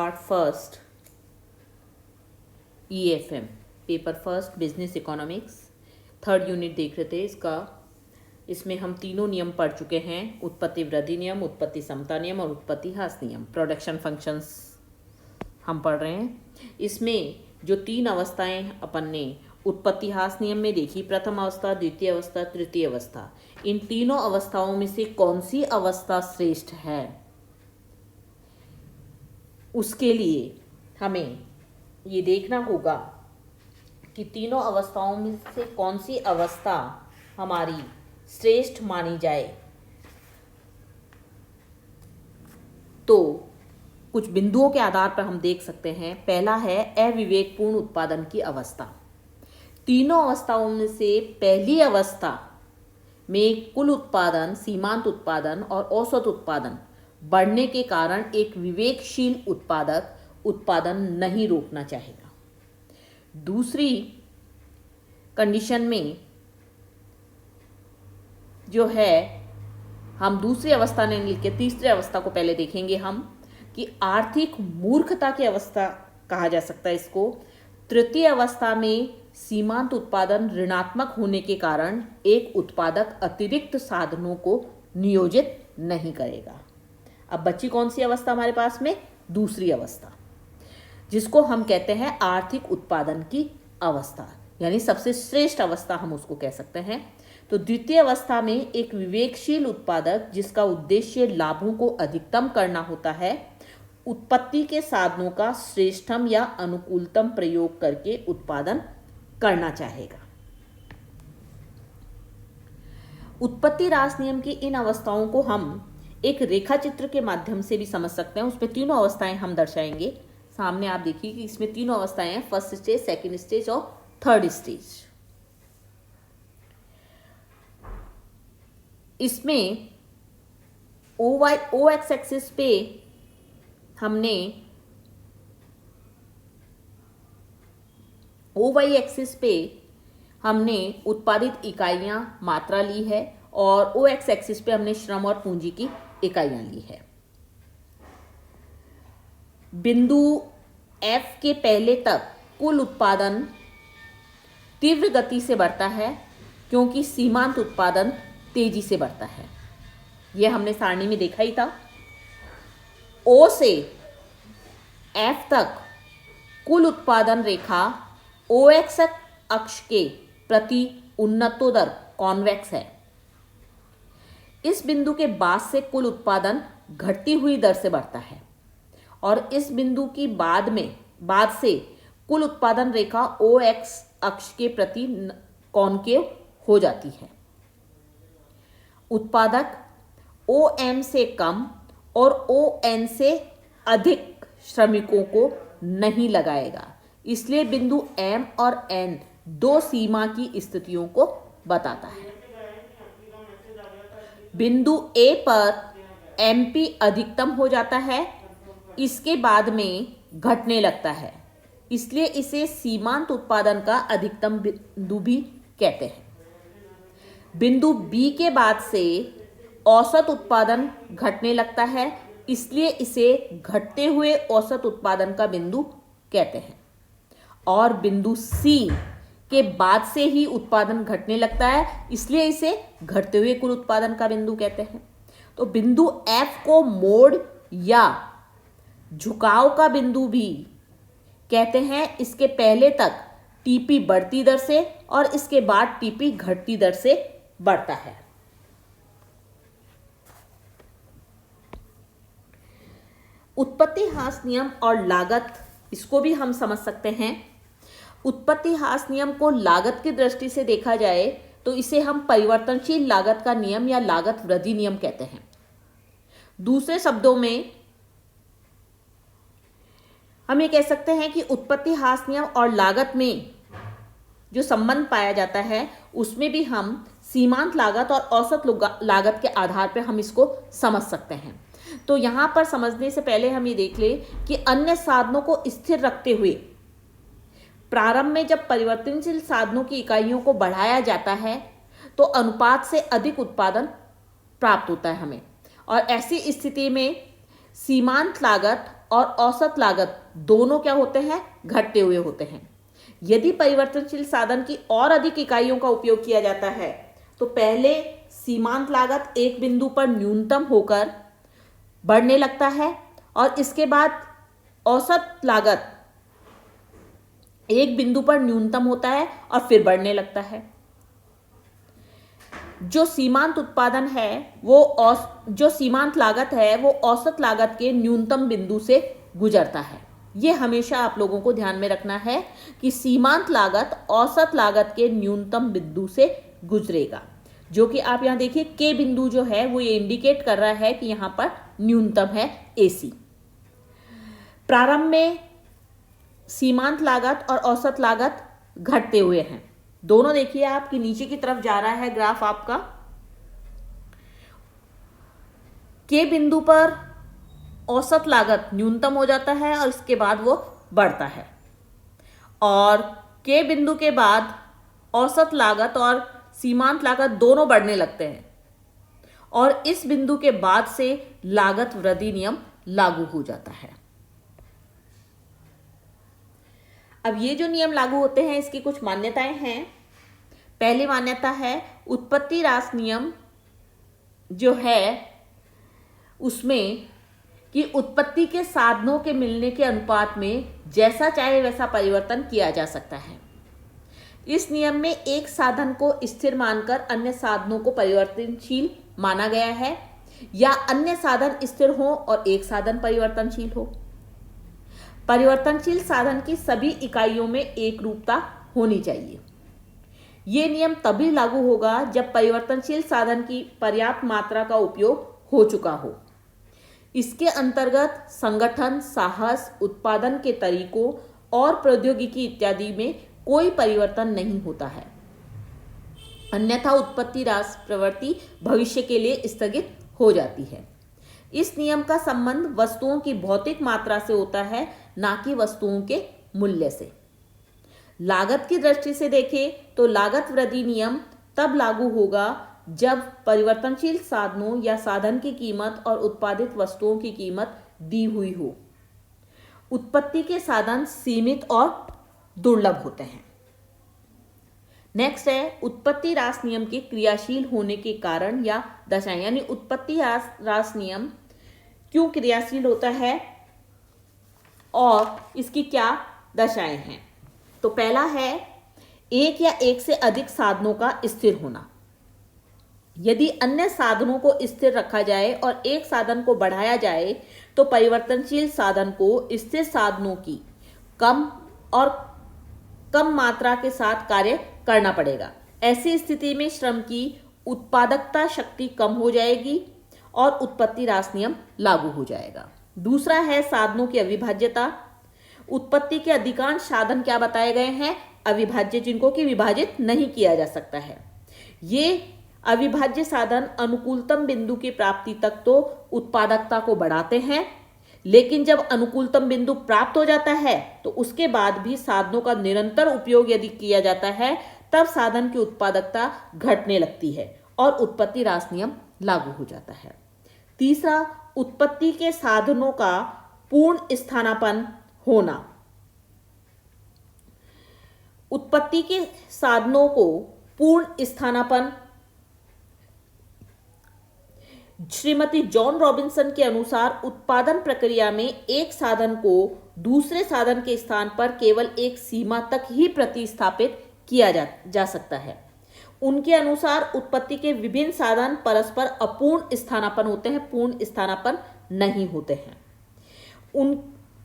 Part first EFM paper first business economics third unit देख रहे थे। इसमें हम तीनों नियम पढ़ चुके हैं, उत्पत्ति वृद्धि नियम, उत्पत्ति समता नियम और उत्पत्ति ह्रास नियम। प्रोडक्शन फंक्शंस हम पढ़ रहे हैं। इसमें जो तीन अवस्थाएं अपन ने उत्पत्ति ह्रास नियम में देखी, प्रथम अवस्था, द्वितीय अवस्था, तृतीय अवस्था, इन तीनों अवस्थाओं में से कौन सी अवस्था श्रेष्ठ है, उसके लिए हमें ये देखना होगा कि तीनों अवस्थाओं में से कौन सी अवस्था हमारी श्रेष्ठ मानी जाए। तो कुछ बिंदुओं के आधार पर हम देख सकते हैं। पहला है अविवेकपूर्ण उत्पादन की अवस्था। तीनों अवस्थाओं में से पहली अवस्था में कुल उत्पादन, सीमांत उत्पादन और औसत उत्पादन बढ़ने के कारण एक विवेकशील उत्पादक उत्पादन नहीं रोकना चाहेगा। दूसरी कंडीशन में जो है, हम दूसरी अवस्था ने लिखे, तीसरी अवस्था को पहले देखेंगे हम कि आर्थिक मूर्खता की अवस्था कहा जा सकता है इसको। तृतीय अवस्था में सीमांत उत्पादन ऋणात्मक होने के कारण एक उत्पादक अतिरिक्त साधनों को नियोजित नहीं करेगा। अब बची कौन सी अवस्था हमारे पास में? दूसरी अवस्था, जिसको हम कहते हैं आर्थिक उत्पादन की अवस्था, यानी सबसे श्रेष्ठ अवस्था हम उसको कह सकते हैं। तो द्वितीय अवस्था में एक विवेकशील उत्पादक जिसका उद्देश्य लाभों को अधिकतम करना होता है, उत्पत्ति के साधनों का श्रेष्ठतम या अनुकूलतम प्रयोग करके उत्पादन करना चाहेगा। उत्पत्ति ह्रास नियम की इन अवस्थाओं को हम एक रेखा चित्र के माध्यम से भी समझ सकते हैं। उसमें तीनों अवस्थाएं हम दर्शाएंगे। सामने आप देखिए कि इसमें तीनों अवस्थाएं हैं, फर्स्ट स्टेज, सेकंड स्टेज और थर्ड स्टेज। इसमें ओ एक्स एक्सिस पे हमने ओ वाई एक्सिस पे हमने उत्पादित इकाइयां मात्रा ली है और ओ एक्स एक्सिस पे हमने श्रम और पूंजी की इकाइयां ली है। बिंदु F के पहले तक कुल उत्पादन तीव्र गति से बढ़ता है क्योंकि सीमांत उत्पादन तेजी से बढ़ता है। यह हमने सारणी में देखा ही था। O से F तक कुल उत्पादन रेखा OX अक्ष के प्रति उन्नतोदर कॉन्वेक्स है। इस बिंदु के बाद से कुल उत्पादन घटती हुई दर से बढ़ता है और इस बिंदु की बाद से कुल उत्पादन रेखा OX अक्ष के प्रति कॉनकेव हो जाती है। उत्पादक OM से कम और ON से अधिक श्रमिकों को नहीं लगाएगा, इसलिए बिंदु M और N दो सीमा की स्थितियों को बताता है। बिंदु A पर MP अधिकतम हो जाता है, इसके बाद में घटने लगता है, इसलिए इसे सीमांत उत्पादन का अधिकतम बिंदु भी कहते हैं। बिंदु B के बाद से औसत उत्पादन घटने लगता है, इसलिए इसे घटते हुए औसत उत्पादन का बिंदु कहते हैं। और बिंदु C के बाद से ही उत्पादन घटने लगता है, इसलिए इसे घटते हुए कुल उत्पादन का बिंदु कहते हैं। तो बिंदु F को मोड़ या झुकाव का बिंदु भी कहते हैं। इसके पहले तक टीपी बढ़ती दर से और इसके बाद टीपी घटती दर से बढ़ता है। उत्पत्ति ह्रास नियम और लागत, इसको भी हम समझ सकते हैं। उत्पत्ति ह्रास नियम को लागत की दृष्टि से देखा जाए तो इसे हम परिवर्तनशील लागत का नियम या लागत वृद्धि नियम कहते हैं। दूसरे शब्दों में हम ये कह सकते हैं कि उत्पत्ति ह्रास नियम और लागत में जो संबंध पाया जाता है उसमें भी हम सीमांत लागत और औसत लागत के आधार पर हम इसको समझ सकते हैं। तो यहां पर समझने से पहले हम ये देख ले कि अन्य साधनों को स्थिर रखते हुए प्रारंभ में जब परिवर्तनशील साधनों की इकाइयों को बढ़ाया जाता है तो अनुपात से अधिक उत्पादन प्राप्त होता है हमें, और ऐसी स्थिति में सीमांत लागत और औसत लागत दोनों क्या होते हैं, घटते हुए होते हैं। यदि परिवर्तनशील साधन की और अधिक इकाइयों का उपयोग किया जाता है तो पहले सीमांत लागत एक बिंदु पर न्यूनतम होकर बढ़ने लगता है और इसके बाद औसत लागत एक बिंदु पर न्यूनतम होता है और फिर बढ़ने लगता है। जो सीमांत उत्पादन है जो सीमांत लागत है वो औसत लागत के न्यूनतम बिंदु से गुजरता है। ये हमेशा आप लोगों को ध्यान में रखना है कि सीमांत लागत औसत लागत के न्यूनतम बिंदु से गुजरेगा, जो कि आप यहां देखिए के बिंदु जो है वो ये इंडिकेट कर रहा है कि यहां पर न्यूनतम है AC। प्रारंभ में सीमांत लागत और औसत लागत घटते हुए हैं, दोनों देखिए आपकी नीचे की तरफ जा रहा है ग्राफ आपका। के बिंदु पर औसत लागत न्यूनतम हो जाता है और इसके बाद वो बढ़ता है, और के बिंदु के बाद औसत लागत और सीमांत लागत दोनों बढ़ने लगते हैं और इस बिंदु के बाद से लागत वृद्धि नियम लागू हो जाता है। अब ये जो नियम लागू होते हैं इसकी कुछ मान्यताएं हैं। पहली मान्यता है उत्पत्ति ह्रास नियम जो है उसमें कि उत्पत्ति के साधनों के मिलने के अनुपात में जैसा चाहे वैसा परिवर्तन किया जा सकता है। इस नियम में एक साधन को स्थिर मानकर अन्य साधनों को परिवर्तनशील माना गया है, या अन्य साधन स्थिर हो और एक साधन परिवर्तनशील हो। परिवर्तनशील साधन की सभी इकाइयों में एक रूपता होनी चाहिए। यह नियम तभी लागू होगा जब परिवर्तनशील साधन की पर्याप्त मात्रा का उपयोग हो चुका हो। इसके अंतर्गत संगठन, साहस, उत्पादन के तरीकों और प्रौद्योगिकी इत्यादि में कोई परिवर्तन नहीं होता है, अन्यथा उत्पत्ति ह्रास प्रवृत्ति भविष्य के लिए स्थगित हो जाती है। इस नियम का संबंध वस्तुओं की भौतिक मात्रा से होता है, ना कि वस्तुओं के मूल्य से। लागत की दृष्टि से देखें तो लागत वृद्धि नियम तब लागू होगा जब परिवर्तनशील साधनों या साधन की कीमत और उत्पादित वस्तुओं की कीमत दी हुई हो। उत्पत्ति के साधन सीमित और दुर्लभ होते हैं। नेक्स्ट है उत्पत्ति ह्रास नियम के क्रियाशील होने के कारण या दशाएं, यानी उत्पत्ति ह्रास नियम क्यों क्रियाशील होता है और इसकी क्या दशाएं हैं। तो पहला है एक या एक से अधिक साधनों का स्थिर होना। यदि अन्य साधनों को स्थिर रखा जाए और एक साधन को बढ़ाया जाए तो परिवर्तनशील साधन को स्थिर साधनों की कम मात्रा के साथ कार्य करना पड़ेगा। ऐसी स्थिति में श्रम की उत्पादकता शक्ति कम हो जाएगी और उत्पत्ति ह्रास नियम लागू हो जाएगा। दूसरा है साधनों की अविभाज्यता। उत्पत्ति के अधिकांश साधन क्या बताए गए हैं, अविभाज्य, जिनको कि विभाजित नहीं किया जा सकता है। ये अविभाज्य साधन अनुकूलतम बिंदु की प्राप्ति तक तो उत्पादकता को बढ़ाते हैं, लेकिन जब अनुकूलतम बिंदु प्राप्त हो जाता है तो उसके बाद भी साधनों का निरंतर उपयोग यदि किया जाता है तब साधन की उत्पादकता घटने लगती है और उत्पत्ति ह्रास नियम लागू हो जाता है। तीसरा, उत्पत्ति के साधनों का पूर्ण स्थानापन्न होना। उत्पत्ति के साधनों को पूर्ण स्थानापन्न श्रीमती जॉन रॉबिन्सन के अनुसार उत्पादन प्रक्रिया में एक साधन को दूसरे साधन के स्थान पर केवल एक सीमा तक ही प्रतिस्थापित किया जा सकता है। उनके अनुसार उत्पत्ति के विभिन्न साधन परस्पर अपूर्ण स्थानापन्न होते हैं, पूर्ण स्थानापन्न नहीं होते हैं,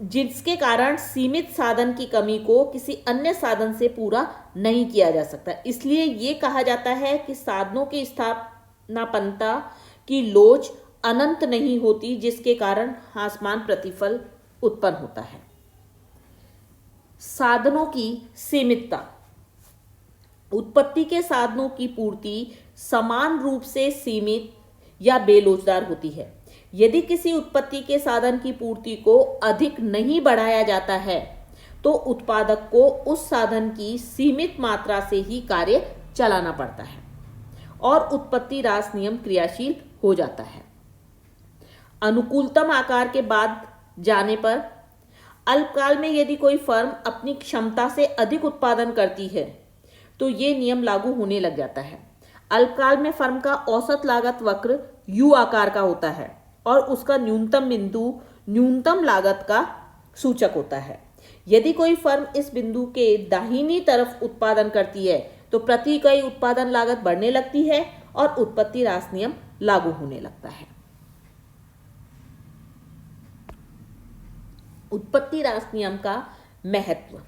जिसके कारण सीमित साधन की कमी को किसी अन्य साधन से पूरा नहीं किया जा सकता। इसलिए यह कहा जाता है कि साधनों की स्थानापन्नता की लोच अनंत नहीं होती, जिसके कारण असमान प्रतिफल उत्पन्न होता है। साधनों की सीमितता। उत्पत्ति के साधनों की पूर्ति समान रूप से सीमित या बेलोचदार होती है। यदि किसी उत्पत्ति के साधन की पूर्ति को अधिक नहीं बढ़ाया जाता है तो उत्पादक को उस साधन की सीमित मात्रा से ही कार्य चलाना पड़ता है और उत्पत्ति ह्रास नियम क्रियाशील हो जाता है। अनुकूलतम आकार के बाद जाने पर अल्पकाल में यदि कोई फर्म अपनी क्षमता से अधिक उत्पादन करती है तो ये नियम लागू होने लग जाता है। अल्पकाल में फर्म का औसत लागत वक्र यू आकार का होता है और उसका न्यूनतम बिंदु न्यूनतम लागत का सूचक होता है। यदि कोई फर्म इस बिंदु के दाहिनी तरफ उत्पादन करती है तो प्रति इकाई उत्पादन लागत बढ़ने लगती है और उत्पत्ति ह्रास नियम लागू होने लगता है। उत्पत्ति ह्रास नियम का महत्व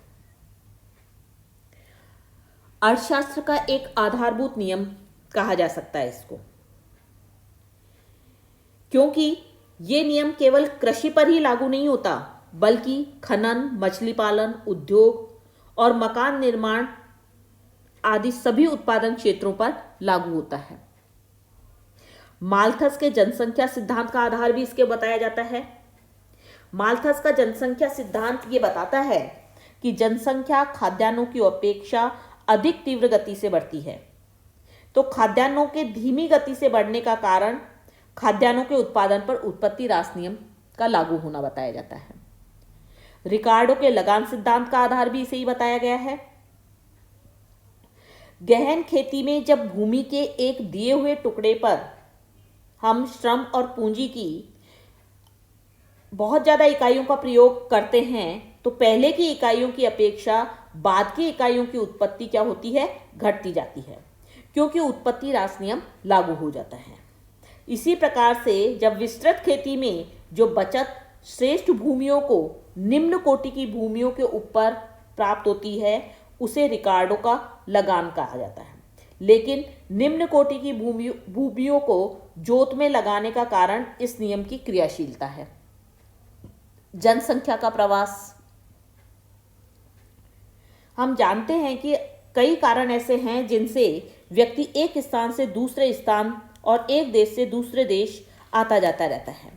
अर्थशास्त्र का एक आधारभूत नियम कहा जा सकता है इसको, क्योंकि ये नियम केवल कृषि पर ही लागू नहीं होता बल्कि खनन, मछली पालन, उद्योग और मकान निर्माण आदि सभी उत्पादन क्षेत्रों पर लागू होता है। माल्थस के जनसंख्या सिद्धांत का आधार भी इसके बताया जाता है। माल्थस का जनसंख्या सिद्धांत ये बताता है कि जनसंख्या खाद्यान्नों की अपेक्षा अधिक तीव्र गति से बढ़ती है, तो खाद्यान्नों के धीमी गति से बढ़ने का कारण खाद्यान्नों के उत्पादन पर उत्पत्ति ह्रास नियम का लागू होना बताया जाता है। रिकार्डो के लगान सिद्धांत का आधार भी इसे ही बताया गया है। गहन खेती में जब भूमि के एक दिए हुए टुकड़े पर हम श्रम और पूंजी की बहुत ज्यादा इकाइयों का प्रयोग करते हैं तो पहले की इकाइयों की अपेक्षा बाद की इकाइयों की उत्पत्ति क्या होती है, घटती जाती है, क्योंकि उत्पत्ति ह्रास नियम लागू हो जाता है। इसी प्रकार से जब विस्तृत खेती में जो बचत श्रेष्ठ भूमियों को निम्न कोटि की भूमियों के ऊपर प्राप्त होती है उसे रिकार्डो का लगान कहा जाता है। लेकिन निम्न कोटि की भूमियों को जोत में लगाने का कारण इस नियम की क्रियाशीलता है। जनसंख्या का प्रवास, हम जानते हैं कि कई कारण ऐसे हैं जिनसे व्यक्ति एक स्थान से दूसरे स्थान और एक देश से दूसरे देश आता जाता रहता है।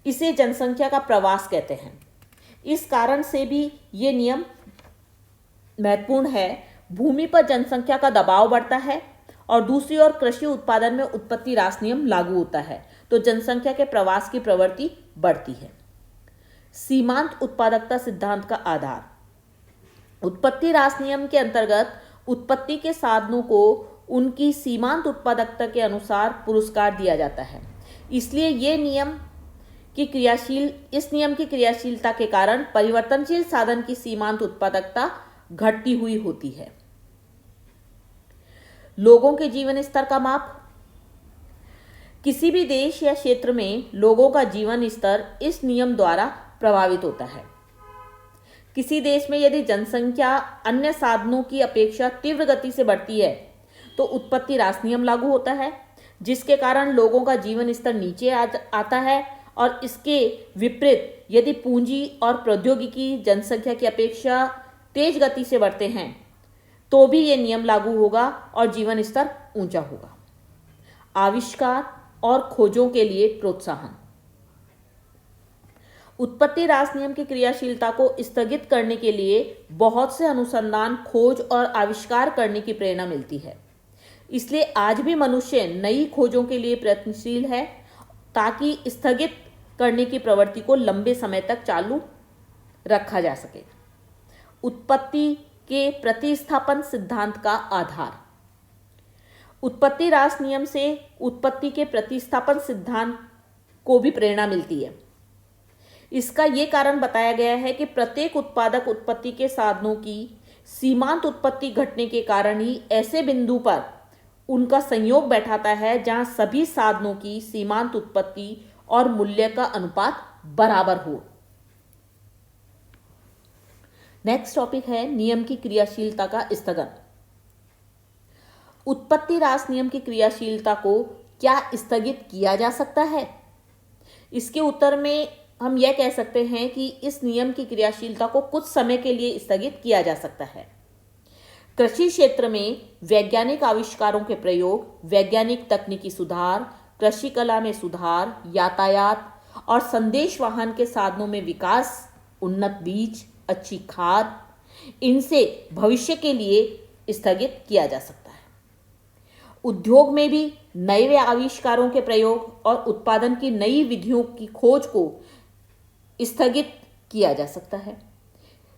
इसे जनसंख्या का प्रवास कहते हैं। इस कारण से भी ये नियम महत्वपूर्ण है। भूमि पर जनसंख्या का दबाव बढ़ता है और दूसरी ओर कृषि उत्पादन में उत्पत्ति ह्रास नियम लागू होता है तो जनसंख्या के प्रवास की प्रवृत्ति बढ़ती है। सीमांत उत्पादकता सिद्धांत का आधार, उत्पत्ति ह्रास नियम के अंतर्गत उत्पत्ति के साधनों को उनकी सीमांत उत्पादकता के अनुसार पुरस्कार दिया जाता है। इसलिए इस नियम की क्रियाशीलता के कारण परिवर्तनशील साधन की सीमांत उत्पादकता घटती हुई होती है। लोगों के जीवन स्तर का माप, किसी भी देश या क्षेत्र में लोगों का जीवन स्तर इस नियम द्वारा प्रभावित होता है। किसी देश में यदि जनसंख्या अन्य साधनों की अपेक्षा तीव्र गति से बढ़ती है तो उत्पत्ति ह्रास नियम लागू होता है, जिसके कारण लोगों का जीवन स्तर नीचे आता है। और इसके विपरीत यदि पूंजी और प्रौद्योगिकी जनसंख्या की अपेक्षा तेज गति से बढ़ते हैं तो भी ये नियम लागू होगा और जीवन स्तर ऊंचा होगा। आविष्कार और खोजों के लिए प्रोत्साहन, उत्पत्ति ह्रास नियम की क्रियाशीलता को स्थगित करने के लिए बहुत से अनुसंधान, खोज और आविष्कार करने की प्रेरणा मिलती है। इसलिए आज भी मनुष्य नई खोजों के लिए प्रयत्नशील है ताकि स्थगित करने की प्रवृत्ति को लंबे समय तक चालू रखा जा सके। उत्पत्ति के प्रतिस्थापन सिद्धांत का आधार, उत्पत्ति ह्रास नियम से उत्पत्ति के प्रतिस्थापन सिद्धांत को भी प्रेरणा मिलती है। इसका यह कारण बताया गया है कि प्रत्येक उत्पादक उत्पत्ति के साधनों की सीमांत उत्पत्ति घटने के कारण ही ऐसे बिंदु पर उनका संयोग बैठाता है जहां सभी साधनों की सीमांत उत्पत्ति और मूल्य का अनुपात बराबर हो। नेक्स्ट टॉपिक है नियम की क्रियाशीलता का स्थगन। उत्पत्ति ह्रास नियम की क्रियाशीलता को क्या स्थगित किया जा सकता है? इसके उत्तर में हम यह कह सकते हैं कि इस नियम की क्रियाशीलता को कुछ समय के लिए स्थगित किया जा सकता है। कृषि क्षेत्र में वैज्ञानिक आविष्कारों के प्रयोग, वैज्ञानिक तकनीकी सुधार, कृषि कला में सुधार, यातायात और संदेश वाहन के साधनों में विकास, उन्नत बीज, अच्छी खाद, इनसे भविष्य के लिए स्थगित किया जा सकता है। उद्योग में भी नए आविष्कारों के प्रयोग और उत्पादन की नई विधियों की खोज को स्थगित किया जा सकता है।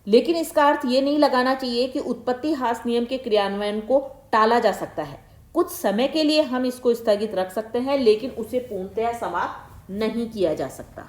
लेकिन इसका अर्थ ये नहीं लगाना चाहिए कि उत्पत्ति ह्रास नियम के क्रियान्वयन को टाला जा सकता है। कुछ समय के लिए हम इसको स्थगित रख सकते हैं, लेकिन उसे पूर्णतया समाप्त नहीं किया जा सकता।